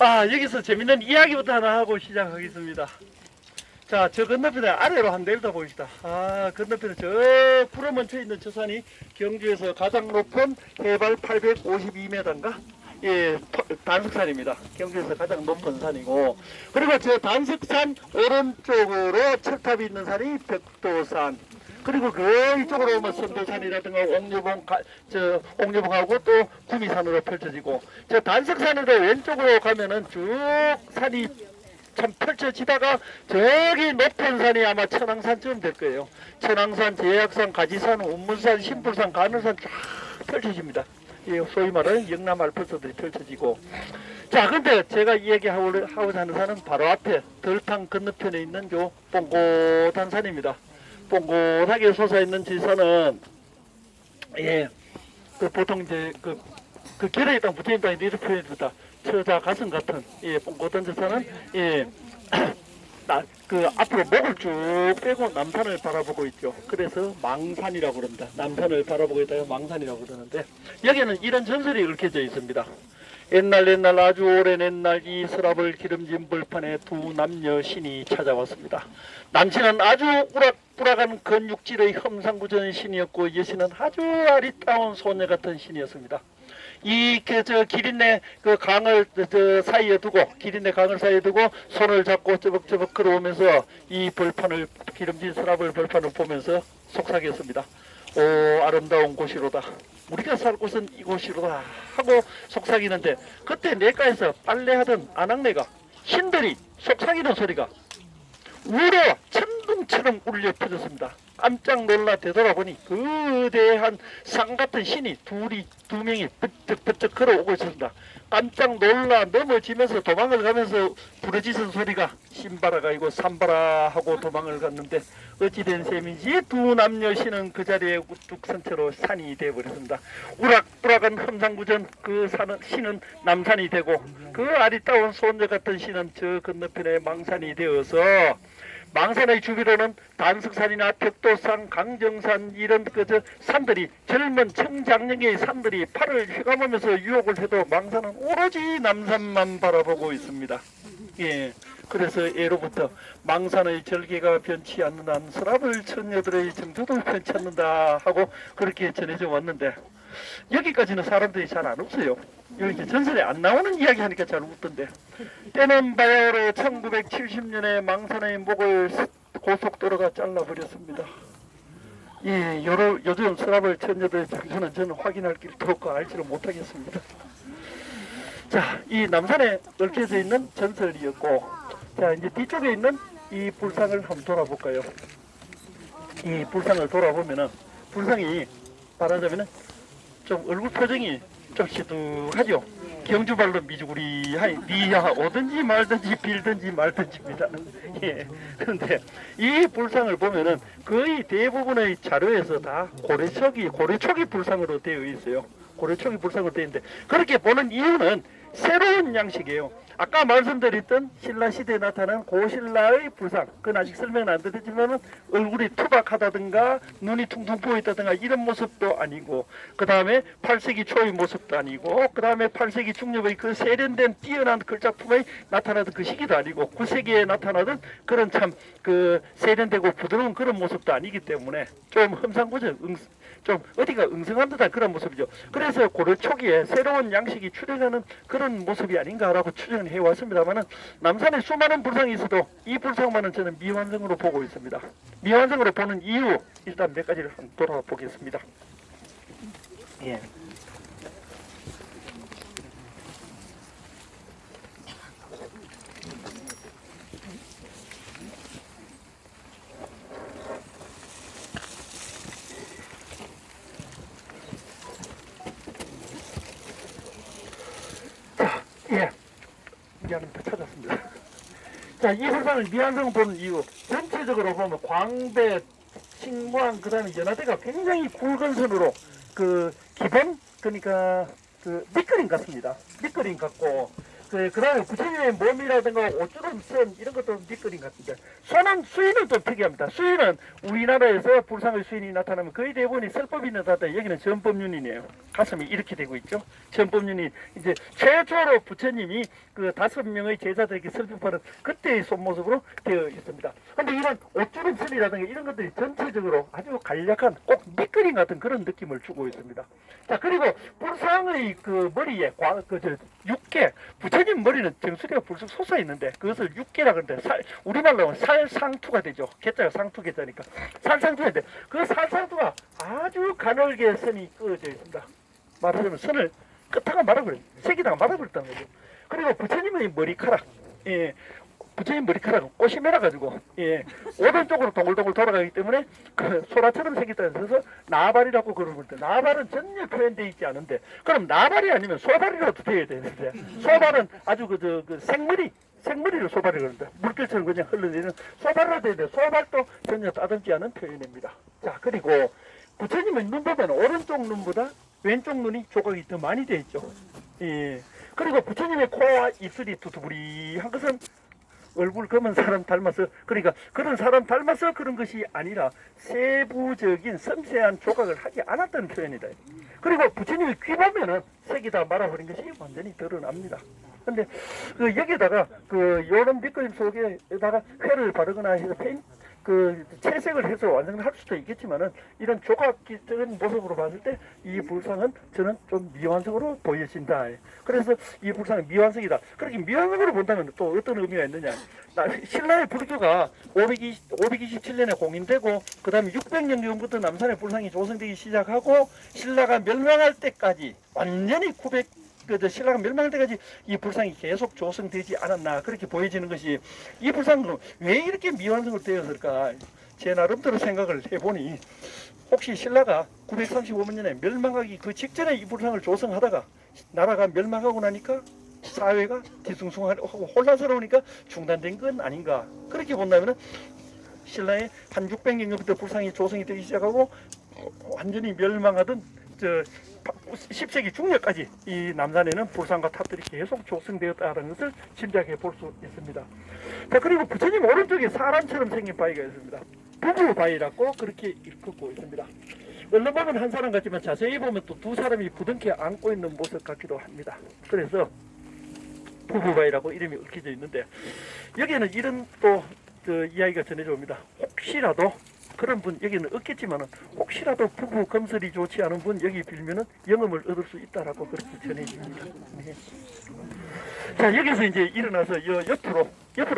여기서 재밌는 이야기부터 하나 하고 시작하겠습니다. 자, 저 건너편에 아래로 한 내려다 보입시다. 건너편에 저 푸르먼초에 있는 저 산이 경주에서 가장 높은 해발 852m인가? 예, 단석산입니다. 경주에서 가장 높은 산이고, 그리고 저 단석산 오른쪽으로 철탑이 있는 산이 벽도산, 그리고 그 이쪽으로 오면 선도산이라든가 옥류봉하고 또 구미산으로 펼쳐지고, 저 단석산으로 왼쪽으로 가면은 쭉 산이 참 펼쳐지다가 저기 높은 산이 아마 천왕산쯤 될 거예요. 천왕산, 제약산, 가지산, 운문산, 신불산, 간울산 쫙 펼쳐집니다. 소위 말하는 영남 알프스들이 펼쳐지고. 자, 근데 제가 이야기하고자 하는 산은 바로 앞에 덜탕 건너편에 있는 요 뽕곳한 산입니다. 뽕곳하게 솟아있는 지산은, 보통 이제 그 결에 있다 붙어있는 땅이 이렇게 표현해주다. 처자 가슴 같은, 뽕곳한 지산은, 앞으로 목을 쭉 빼고 남산을 바라보고 있죠. 그래서 망산이라고 그럽니다. 남산을 바라보고 있다가 망산이라고 그러는데, 여기는 이런 전설이 얽혀져 있습니다. 옛날 아주 오랜 옛날 이 서랍을 기름진 벌판에 두 남녀 신이 찾아왔습니다. 남신은 아주 우락부락한 근육질의 험상궂은 신이었고, 여신은 아주 아리따운 소녀 같은 신이었습니다. 기린내 강을 사이에 두고, 기린내 강을 사이에 두고 손을 잡고 저벅저벅 걸어오면서 이 벌판을, 기름진 서랍을 벌판을 보면서 속삭였습니다. 오, 아름다운 곳이로다. 우리가 살 곳은 이곳이로다 하고 속삭이는데, 그때 내과에서 빨래하던 아낙네가 신들이 속삭이는 소리가 우로 천둥처럼 울려 퍼졌습니다. 깜짝 놀라 되돌아보니 거대한 상 같은 신이 두 명이 버쩍버쩍 걸어오고 있었습니다. 깜짝 놀라 넘어지면서 도망을 가면서 부르짖은 소리가 신바라가 아니고 산바라 하고 도망을 갔는데, 어찌된 셈인지 두 남녀 신은 그 자리에 우뚝 선 채로 산이 되어버렸습니다. 우락부락한 험상궂은 그 신은 남산이 되고, 그 아리따운 소녀 같은 신은 저 건너편에 망산이 되어서, 망산의 주위로는 단석산이나 벽도산, 강정산 이런 산들이, 젊은 청장년의 산들이 팔을 휘감으면서 유혹을 해도 망산은 오로지 남산만 바라보고 있습니다. 그래서 예로부터 망산의 절개가 변치 않는 한 서랍을 처녀들의 정조도 변치 않는다 하고 그렇게 전해져 왔는데, 여기까지는 사람들이 잘 안 웃어요. 여기 전설에 안 나오는 이야기 하니까 잘 웃던데, 때는 바야흐로 1970년에 망산의 목을 고속도로가 잘라버렸습니다. 요즘 서랍을 처녀들의 장소는 저는 확인할 길도 없고 알지를 못하겠습니다. 자, 이 남산에 얽혀져 있는 전설이었고, 자, 이제 뒤쪽에 있는 이 불상을 한번 돌아볼까요? 이 불상을 돌아보면은, 불상이 말하자면은 좀 얼굴 표정이 좀 시두하죠. 경주발로 미주구리하니 니야 오든지 말든지 빌든지 말든지입니다. 그런데 이 불상을 보면은 거의 대부분의 자료에서 다 고려초기 불상으로 되어 있어요. 고려초기 불상으로 되어 있는데, 그렇게 보는 이유는 새로운 양식이에요. 아까 말씀드렸던 신라시대에 나타난 고신라의 불상, 그건 아직 설명은 안 드렸지만 얼굴이 투박하다든가 눈이 퉁퉁 부어있다든가 이런 모습도 아니고, 그 다음에 8세기 초의 모습도 아니고, 그 다음에 8세기 중엽의 그 세련된 뛰어난 글작품에 나타나던 그 시기도 아니고, 9세기에 나타나던 그런 참 세련되고 부드러운 그런 모습도 아니기 때문에 좀 험상궂은 좀 어디가 응성한 듯한 그런 모습이죠. 그래서 고려 초기에 새로운 양식이 출현하는 그런 모습이 아닌가라고 추정을 해왔습니다만은, 남산에 수많은 불상이 있어도 이 불상만은 저는 미완성으로 보고 있습니다. 미완성으로 보는 이유, 일단 몇 가지를 한번 돌아보겠습니다. 미안합니다. 찾았습니다. 자, 이 불상을 미완성을 보는 이유, 전체적으로 보면 광배, 식무항, 그 다음에 연화대가 굉장히 굵은 선으로 기본, 그러니까 밑그림 같습니다. 밑그림 같고, 그다음에 부처님의 몸이라든가 옷주름 선 이런 것도 밑그림 같은데 손은 수인은 좀 특이합니다. 수인은 우리나라에서 불상의 수인이 나타나면 거의 대부분이 설법이 나타나다 여기는 전법윤인이에요. 가슴이 이렇게 되고 있죠. 전법윤인 이제 최초로 부처님이 그 5명의 제자들에게 설법하는 그때의 손모습으로 되어 있습니다. 근데 이런 옷주름 선이라든가 이런 것들이 전체적으로 아주 간략한 꼭 밑그림 같은 그런 느낌을 주고 있습니다. 자, 그리고 불상의 그 머리에 육계, 부처님 머리는 정수리가 불쑥 솟아 있는데 그것을 육계라 그러는데 우리말로 하면 살상투가 되죠. 개자가 상투 개자니까 살상투인데 그 살상투가 아주 가늘게 선이 그어져 있습니다. 말하자면 선을 끝에가 말아버려요. 색이다가 말아버렸다는 거죠. 그리고 부처님의 머리카락, 부처님 머리카락은 꽃이 매라가지고 오른쪽으로 동글동글 돌아가기 때문에 그 소라처럼 생겼다 해서 나발이라고 그러는데 나발은 전혀 표현되어 있지 않은데 그럼 나발이 아니면 소발이라도 되어야 되는데 소발은 아주 그 생머리를 소발이 그러는데 물결처럼 그냥 흘러내리는 소발로 되는데 소발도 전혀 따듬지 않은 표현입니다. 자, 그리고 부처님의 눈 보면 오른쪽 눈보다 왼쪽 눈이 조각이 더 많이 되어 있죠. 그리고 부처님의 코와 입술이 두툼부리한 것은 얼굴 검은 사람 닮아서 그러니까 그런 사람 닮아서 그런 것이 아니라 세부적인 섬세한 조각을 하지 않았다는 표현이다. 그리고 부처님의 귀 보면은 색이 다 말아버린 것이 완전히 드러납니다. 근데 그 여기다가 그 요런 밑그림 속에다가 회를 바르거나 해서 그 채색을 해서 완성을 할 수도 있겠지만은 이런 조각적인 모습으로 봤을 때 이 불상은 저는 좀 미완성으로 보여진다. 그래서 이 불상은 미완성이다. 그렇게 미완성으로 본다면 또 어떤 의미가 있느냐? 신라의 불교가 527년에 공인되고 그 다음에 600년 전부터 남산의 불상이 조성되기 시작하고 신라가 멸망할 때까지 완전히 신라가 멸망할 때까지 이 불상이 계속 조성되지 않았나 그렇게 보여지는 것이 이 불상은 왜 이렇게 미완성으로 되었을까 제 나름대로 생각을 해보니 혹시 신라가 935년에 멸망하기 그 직전에 이 불상을 조성하다가 나라가 멸망하고 나니까 사회가 뒤숭숭하고 혼란스러우니까 중단된 건 아닌가 그렇게 본다면 신라의 한 600년 전부터 불상이 조성이 되기 시작하고 완전히 멸망하던 10세기 중葉까지 이 남산에는 불상과 탑들이 계속 조성되었다는 것을 짐작해 볼 수 있습니다. 자, 그리고 부처님 오른쪽에 사람처럼 생긴 바위가 있습니다. 부부바위라고 그렇게 일컫고 있습니다. 얼른 보면 한 사람 같지만 자세히 보면 또 두 사람이 부둥켜 안고 있는 모습 같기도 합니다. 그래서 부부바위라고 이름이 얽혀져 있는데 여기에는 이런 또 이야기가 전해져 옵니다. 혹시라도 그런 분 여기는 없겠지만은 혹시라도 부부 검설이 좋지 않은 분 여기 빌면은 영험을 얻을 수 있다라고 그렇게 전해집니다. 네. 자, 여기서 이제 일어나서 옆으로